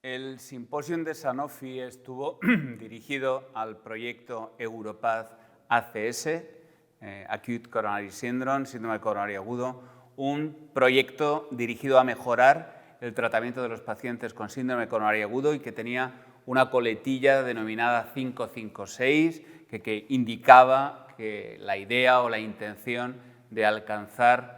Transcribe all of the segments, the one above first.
El simposio de Sanofi estuvo dirigido al proyecto Europath ACS, Acute Coronary Syndrome, síndrome coronario agudo, un proyecto dirigido a mejorar el tratamiento de los pacientes con síndrome coronario agudo y que tenía una coletilla denominada 556 que indicaba que la idea o la intención de alcanzar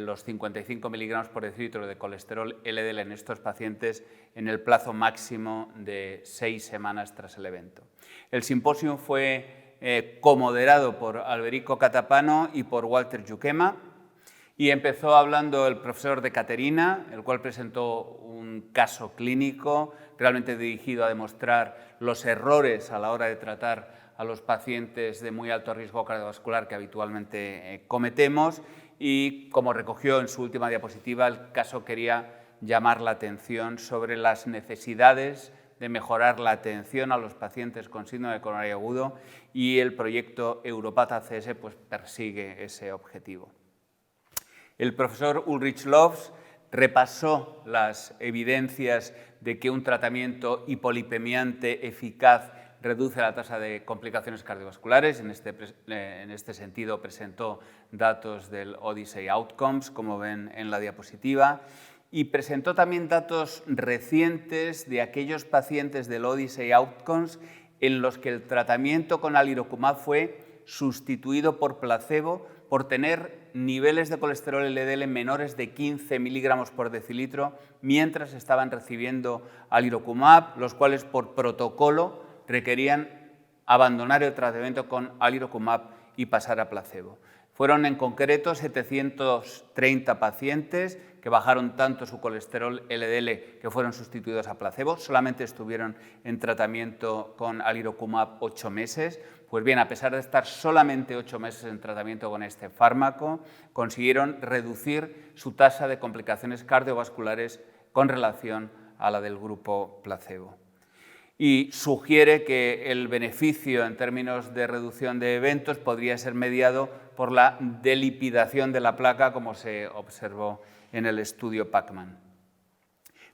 los 55 miligramos por decilitro de colesterol LDL en estos pacientes en el plazo máximo de 6 semanas tras el evento. El simposio fue comoderado por Alberico Catapano y por Walter Jukema y empezó hablando el profesor de Caterina, el cual presentó un caso clínico realmente dirigido a demostrar los errores a la hora de tratar a los pacientes de muy alto riesgo cardiovascular que habitualmente cometemos. Y como recogió en su última diapositiva, el caso quería llamar la atención sobre las necesidades de mejorar la atención a los pacientes con síndrome coronario agudo y el proyecto Europath ACS pues, persigue ese objetivo. El profesor Ulrich Lofs repasó las evidencias de que un tratamiento hipolipemiante eficaz reduce la tasa de complicaciones cardiovasculares. En este sentido presentó datos del Odyssey Outcomes, como ven en la diapositiva, y presentó también datos recientes de aquellos pacientes del Odyssey Outcomes en los que el tratamiento con alirocumab fue sustituido por placebo por tener niveles de colesterol LDL menores de 15 miligramos por decilitro mientras estaban recibiendo alirocumab, los cuales por protocolo requerían abandonar el tratamiento con alirocumab y pasar a placebo. Fueron en concreto 730 pacientes que bajaron tanto su colesterol LDL que fueron sustituidos a placebo, solamente estuvieron en tratamiento con alirocumab 8 meses. Pues bien, a pesar de estar solamente 8 meses en tratamiento con este fármaco, consiguieron reducir su tasa de complicaciones cardiovasculares con relación a la del grupo placebo. Y sugiere que el beneficio en términos de reducción de eventos podría ser mediado por la delipidación de la placa, como se observó en el estudio Pacman.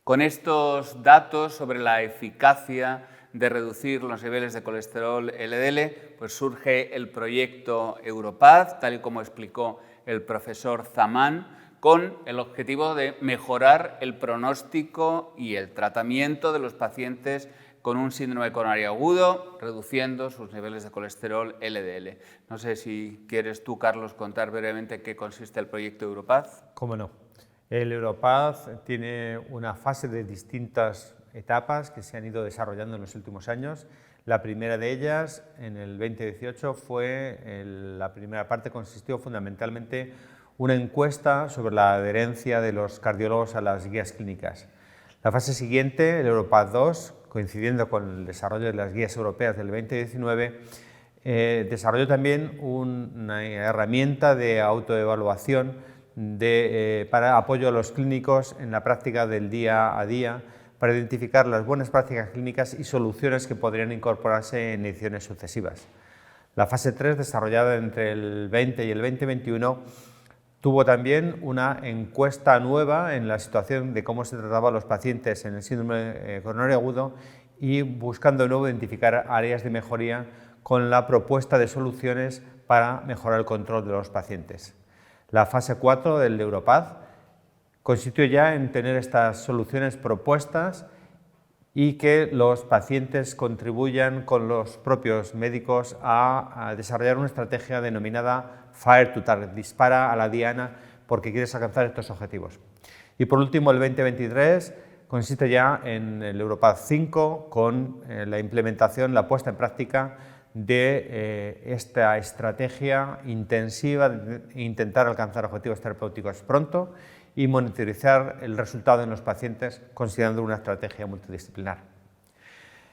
Con estos datos sobre la eficacia de reducir los niveles de colesterol LDL, pues surge el proyecto Europath, tal y como explicó el profesor Zaman, con el objetivo de mejorar el pronóstico y el tratamiento de los pacientes con un síndrome coronario agudo, reduciendo sus niveles de colesterol LDL. No sé si quieres tú, Carlos, contar brevemente qué consiste el proyecto Europath. Cómo no. El Europath tiene una fase de distintas etapas que se han ido desarrollando en los últimos años. La primera de ellas, en el 2018, la primera parte consistió fundamentalmente una encuesta sobre la adherencia de los cardiólogos a las guías clínicas. La fase siguiente, el Europath 2, coincidiendo con el desarrollo de las guías europeas del 2019, desarrolló también una herramienta de autoevaluación para apoyo a los clínicos en la práctica del día a día, para identificar las buenas prácticas clínicas y soluciones que podrían incorporarse en ediciones sucesivas. La fase 3, desarrollada entre el 20 y el 2021, tuvo también una encuesta nueva en la situación de cómo se trataba a los pacientes en el síndrome coronario agudo y buscando de nuevo identificar áreas de mejoría con la propuesta de soluciones para mejorar el control de los pacientes. La fase 4 del Europath consistió ya en tener estas soluciones propuestas y que los pacientes contribuyan con los propios médicos a desarrollar una estrategia denominada Fire to Target, dispara a la diana porque quieres alcanzar estos objetivos. Y por último, el 2023 consiste ya en el Europath 5 con la implementación, la puesta en práctica de esta estrategia intensiva de intentar alcanzar objetivos terapéuticos pronto y monitorizar el resultado en los pacientes considerando una estrategia multidisciplinar.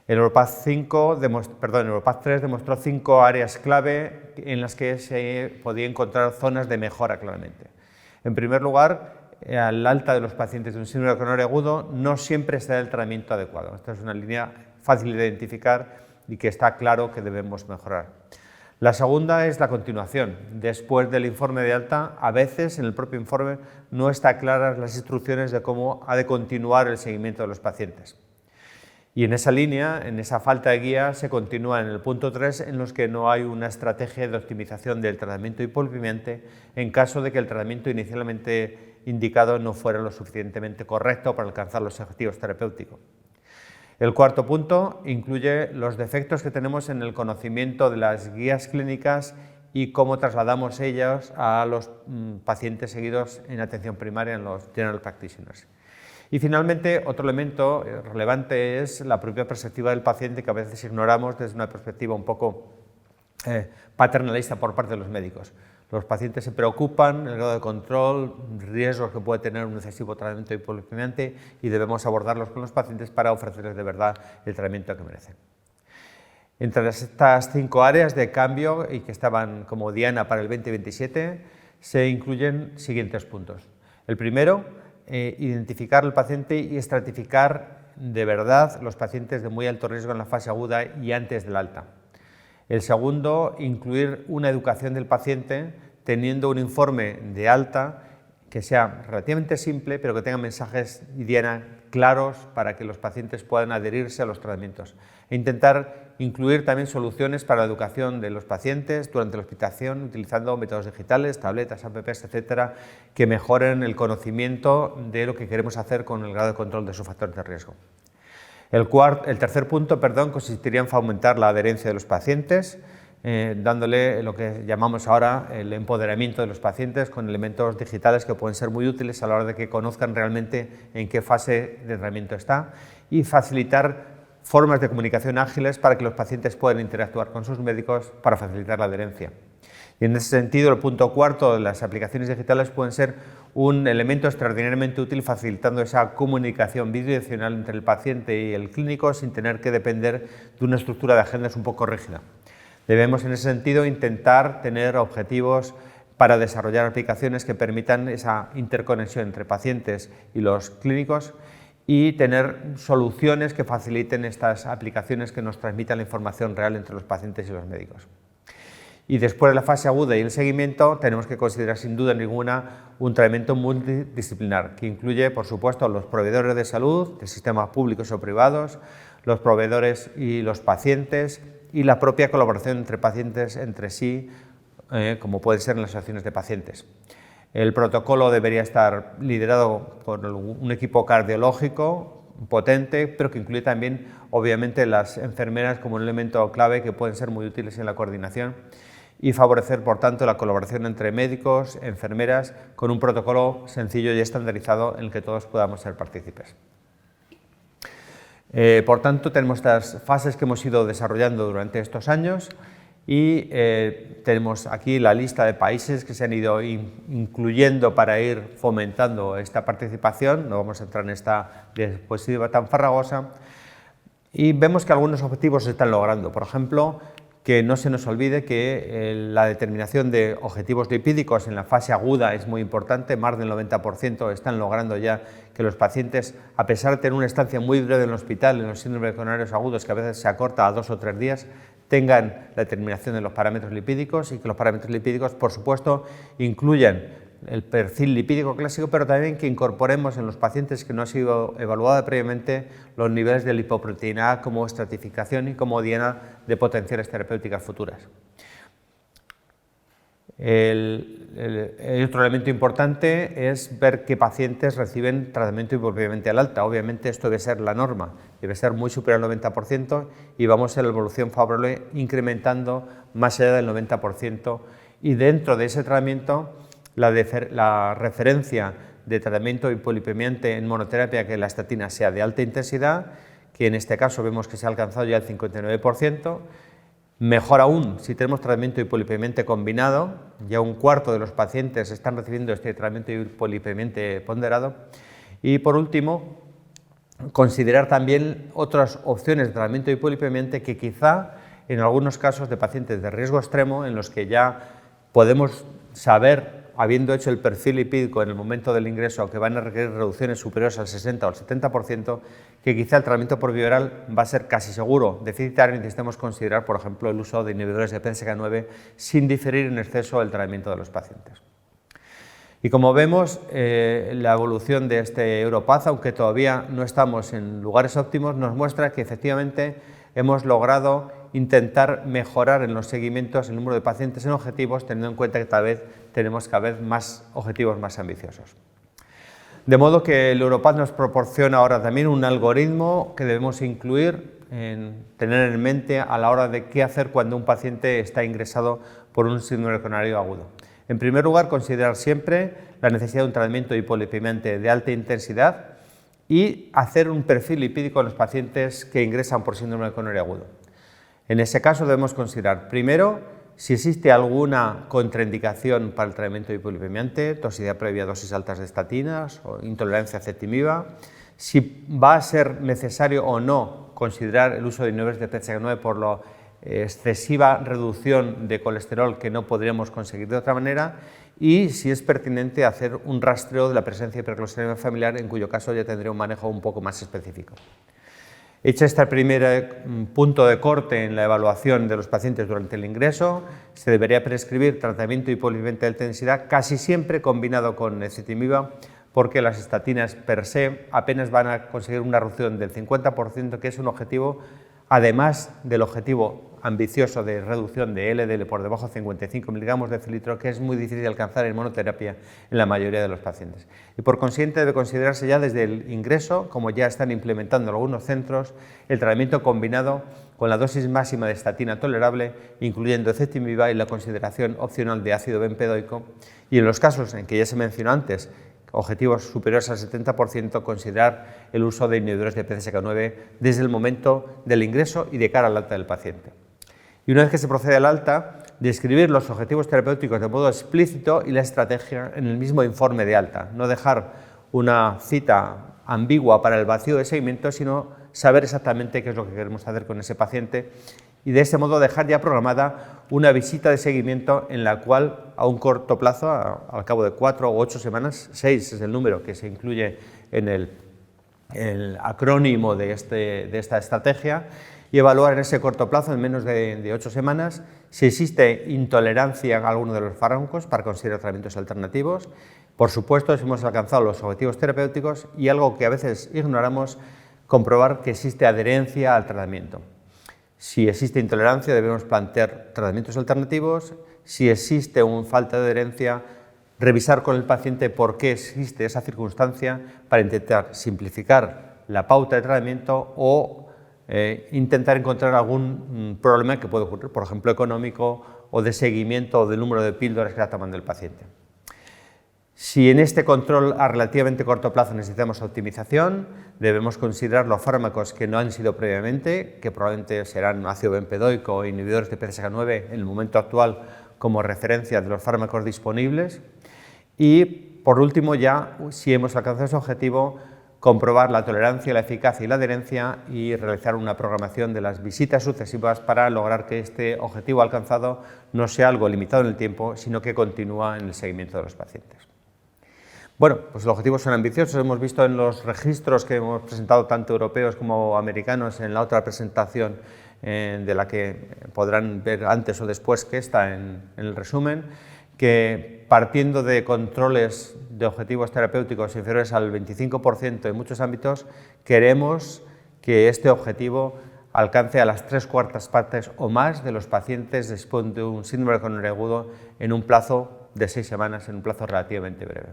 El Europath 3 demostró 5 áreas clave en las que se podía encontrar zonas de mejora claramente. En primer lugar, al alta de los pacientes de un síndrome coronario agudo no siempre se da el tratamiento adecuado. Esta es una línea fácil de identificar y que está claro que debemos mejorar. La segunda es la continuación. Después del informe de alta, a veces en el propio informe no están claras las instrucciones de cómo ha de continuar el seguimiento de los pacientes. Y en esa línea, en esa falta de guía, se continúa en el punto 3, en los que no hay una estrategia de optimización del tratamiento hipolipemiante en caso de que el tratamiento inicialmente indicado no fuera lo suficientemente correcto para alcanzar los objetivos terapéuticos. El cuarto punto incluye los defectos que tenemos en el conocimiento de las guías clínicas y cómo trasladamos ellas a los pacientes seguidos en atención primaria, en los general practitioners. Y finalmente, otro elemento relevante es la propia perspectiva del paciente, que a veces ignoramos desde una perspectiva un poco paternalista por parte de los médicos. Los pacientes se preocupan del grado de control, riesgos que puede tener un excesivo tratamiento hipolipemiante, y debemos abordarlos con los pacientes para ofrecerles de verdad el tratamiento que merecen. Entre estas 5 áreas de cambio y que estaban como diana para el 2027, se incluyen siguientes puntos. El primero, identificar al paciente y estratificar de verdad los pacientes de muy alto riesgo en la fase aguda y antes del alta. El segundo, incluir una educación del paciente teniendo un informe de alta que sea relativamente simple, pero que tenga mensajes y diana claros para que los pacientes puedan adherirse a los tratamientos. E intentar incluir también soluciones para la educación de los pacientes durante la hospitalización, utilizando métodos digitales, tabletas, apps, etcétera, que mejoren el conocimiento de lo que queremos hacer con el grado de control de sus factores de riesgo. El tercer punto, consistiría en fomentar la adherencia de los pacientes, dándole lo que llamamos ahora el empoderamiento de los pacientes con elementos digitales que pueden ser muy útiles a la hora de que conozcan realmente en qué fase de tratamiento está, y facilitar formas de comunicación ágiles para que los pacientes puedan interactuar con sus médicos para facilitar la adherencia. Y en ese sentido, el punto cuarto de las aplicaciones digitales pueden ser un elemento extraordinariamente útil, facilitando esa comunicación bidireccional entre el paciente y el clínico sin tener que depender de una estructura de agendas un poco rígida. Debemos, en ese sentido, intentar tener objetivos para desarrollar aplicaciones que permitan esa interconexión entre pacientes y los clínicos, y tener soluciones que faciliten estas aplicaciones que nos transmitan la información real entre los pacientes y los médicos. Y después de la fase aguda y el seguimiento, tenemos que considerar sin duda ninguna un tratamiento multidisciplinar, que incluye, por supuesto, los proveedores de salud, de sistemas públicos o privados, los proveedores y los pacientes, y la propia colaboración entre pacientes entre sí, como pueden ser en las asociaciones de pacientes. El protocolo debería estar liderado por un equipo cardiológico potente, pero que incluye también, obviamente, las enfermeras como un elemento clave que pueden ser muy útiles en la coordinación, y favorecer, por tanto, la colaboración entre médicos, enfermeras, con un protocolo sencillo y estandarizado en el que todos podamos ser partícipes. Por tanto, tenemos estas fases que hemos ido desarrollando durante estos años, y tenemos aquí la lista de países que se han ido incluyendo para ir fomentando esta participación. No vamos a entrar en esta diapositiva tan farragosa, y vemos que algunos objetivos se están logrando. Por ejemplo, que no se nos olvide que la determinación de objetivos lipídicos en la fase aguda es muy importante. Más del 90% están logrando ya que los pacientes, a pesar de tener una estancia muy breve en el hospital, en los síndromes coronarios agudos, que a veces se acorta a 2 o 3 días, tengan la determinación de los parámetros lipídicos, y que los parámetros lipídicos, por supuesto, incluyan el perfil lipídico clásico, pero también que incorporemos en los pacientes que no han sido evaluados previamente los niveles de lipoproteína A como estratificación y como diana de potenciales terapéuticas futuras. El otro elemento importante es ver qué pacientes reciben tratamiento hipolipemiante al alta. Obviamente esto debe ser la norma, debe ser muy superior al 90%, y vamos en la evolución favorable incrementando más allá del 90%, y dentro de ese tratamiento la referencia de tratamiento hipolipemiante en monoterapia, que la estatina sea de alta intensidad, que en este caso vemos que se ha alcanzado ya el 59%, mejor aún si tenemos tratamiento hipolipemiante combinado, ya un cuarto de los pacientes están recibiendo este tratamiento hipolipemiante ponderado, y por último, considerar también otras opciones de tratamiento hipolipemiante que quizá en algunos casos de pacientes de riesgo extremo, en los que ya podemos saber, habiendo hecho el perfil lipídico en el momento del ingreso, que van a requerir reducciones superiores al 60 o al 70%, que quizá el tratamiento por vía oral va a ser casi seguro deficitario, y necesitamos considerar, por ejemplo, el uso de inhibidores de PCSK9 sin diferir en exceso el tratamiento de los pacientes. Y como vemos, la evolución de este Europath, aunque todavía no estamos en lugares óptimos, nos muestra que efectivamente hemos logrado intentar mejorar en los seguimientos el número de pacientes en objetivos, teniendo en cuenta que tenemos cada vez más objetivos más ambiciosos. De modo que el Europath nos proporciona ahora también un algoritmo que debemos incluir, tener en mente a la hora de qué hacer cuando un paciente está ingresado por un síndrome coronario agudo. En primer lugar, considerar siempre la necesidad de un tratamiento hipolipemiante de alta intensidad y hacer un perfil lipídico en los pacientes que ingresan por síndrome coronario agudo. En ese caso debemos considerar, primero, si existe alguna contraindicación para el tratamiento hipolipemiante, toxicidad previa a dosis altas de estatinas o intolerancia a ezetimiba, si va a ser necesario o no considerar el uso de inhibidores de PCSK9 por la excesiva reducción de colesterol que no podríamos conseguir de otra manera, y si es pertinente hacer un rastreo de la presencia de hipercolesterolemia familiar, en cuyo caso ya tendría un manejo un poco más específico. Hecho este primer punto de corte en la evaluación de los pacientes durante el ingreso, se debería prescribir tratamiento hipolipemiante de alta intensidad, casi siempre combinado con ezetimiba, porque las estatinas per se apenas van a conseguir una reducción del 50%, que es un objetivo, además del objetivo ambicioso de reducción de LDL por debajo de 55 miligramos de decilitro, que es muy difícil de alcanzar en monoterapia en la mayoría de los pacientes. Y por consiguiente debe considerarse ya desde el ingreso, como ya están implementando algunos centros, el tratamiento combinado con la dosis máxima de estatina tolerable, incluyendo ezetimiba y la consideración opcional de ácido bempedoico, y en los casos en que ya se mencionó antes, objetivos superiores al 70%, considerar el uso de inhibidores de PCSK9 desde el momento del ingreso y de cara al alta del paciente. Y una vez que se procede al alta, describir los objetivos terapéuticos de modo explícito y la estrategia en el mismo informe de alta. No dejar una cita ambigua para el vacío de seguimiento, sino saber exactamente qué es lo que queremos hacer con ese paciente y de ese modo dejar ya programada una visita de seguimiento en la cual a un corto plazo, al cabo de 4 o 8 semanas, 6 es el número que se incluye en el acrónimo de esta estrategia, y evaluar en ese corto plazo, en menos de 8 semanas, si existe intolerancia a alguno de los fármacos para considerar tratamientos alternativos. Por supuesto, si hemos alcanzado los objetivos terapéuticos y algo que a veces ignoramos, comprobar que existe adherencia al tratamiento. Si existe intolerancia, debemos plantear tratamientos alternativos. Si existe una falta de adherencia, revisar con el paciente por qué existe esa circunstancia para intentar simplificar la pauta de tratamiento o intentar encontrar algún problema que puede ocurrir, por ejemplo, económico o de seguimiento o del número de píldoras que está tomando el paciente. Si en este control a relativamente corto plazo necesitamos optimización, debemos considerar los fármacos que no han sido previamente, que probablemente serán ácido bempedoico o inhibidores de PCSK9 en el momento actual como referencia de los fármacos disponibles. Y por último, ya si hemos alcanzado ese objetivo, comprobar la tolerancia, la eficacia y la adherencia y realizar una programación de las visitas sucesivas para lograr que este objetivo alcanzado no sea algo limitado en el tiempo, sino que continúa en el seguimiento de los pacientes. Bueno, pues los objetivos son ambiciosos, hemos visto en los registros que hemos presentado tanto europeos como americanos en la otra presentación de la que podrán ver antes o después que esta en el resumen, que partiendo de controles de objetivos terapéuticos inferiores al 25% en muchos ámbitos, queremos que este objetivo alcance a las 3/4 partes o más de los pacientes después de un síndrome coronario agudo en un plazo de 6 semanas, en un plazo relativamente breve.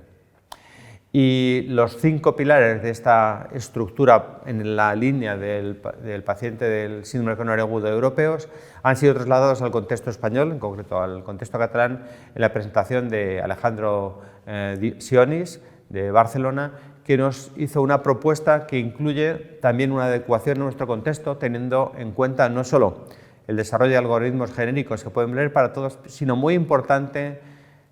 Y los 5 pilares de esta estructura en la línea del paciente del síndrome coronario agudo europeos han sido trasladados al contexto español, en concreto al contexto catalán, en la presentación de Alejandro Sionis de Barcelona, que nos hizo una propuesta que incluye también una adecuación a nuestro contexto, teniendo en cuenta no solo el desarrollo de algoritmos genéricos que pueden valer para todos, sino muy importante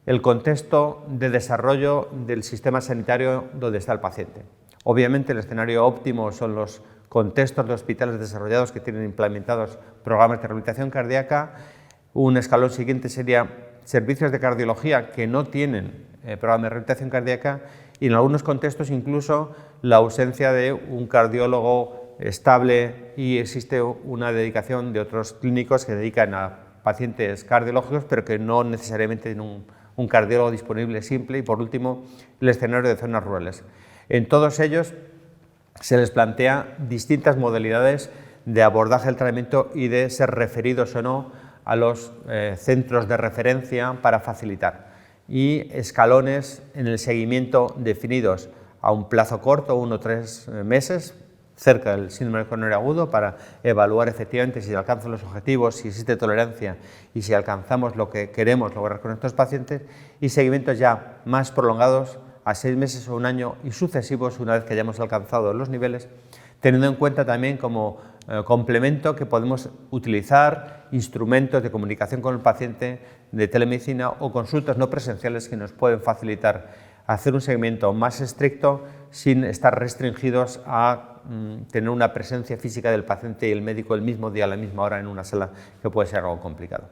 el contexto de desarrollo del sistema sanitario donde está el paciente. Obviamente el escenario óptimo son los contextos de hospitales desarrollados que tienen implementados programas de rehabilitación cardíaca. Un escalón siguiente sería servicios de cardiología que no tienen programas de rehabilitación cardíaca y en algunos contextos incluso la ausencia de un cardiólogo estable y existe una dedicación de otros clínicos que dedican a pacientes cardiológicos pero que no necesariamente tienen un un cardiólogo disponible simple y, por último, el escenario de zonas rurales. En todos ellos se les plantea distintas modalidades de abordaje del tratamiento y de ser referidos o no a los centros de referencia para facilitar, y escalones en el seguimiento definidos a un plazo corto, 1 o 3 meses, cerca del síndrome coronario agudo, para evaluar efectivamente si se alcanzan los objetivos, si existe tolerancia y si alcanzamos lo que queremos lograr con estos pacientes, y seguimientos ya más prolongados a 6 meses o 1 año y sucesivos una vez que hayamos alcanzado los niveles, teniendo en cuenta también como complemento que podemos utilizar instrumentos de comunicación con el paciente de telemedicina o consultas no presenciales que nos pueden facilitar hacer un seguimiento más estricto sin estar restringidos a tener una presencia física del paciente y el médico el mismo día a la misma hora en una sala, que puede ser algo complicado.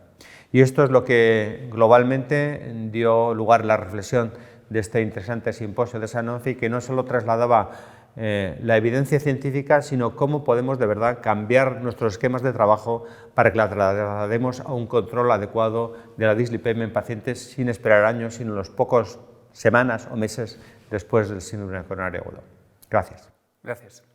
Y esto es lo que globalmente dio lugar a la reflexión de este interesante simposio de Sanofi, que no solo trasladaba la evidencia científica, sino cómo podemos de verdad cambiar nuestros esquemas de trabajo para que la traslademos a un control adecuado de la dislipemia en pacientes sin esperar años, sino los pocos semanas o meses después del síndrome coronario agudo. Gracias. Gracias.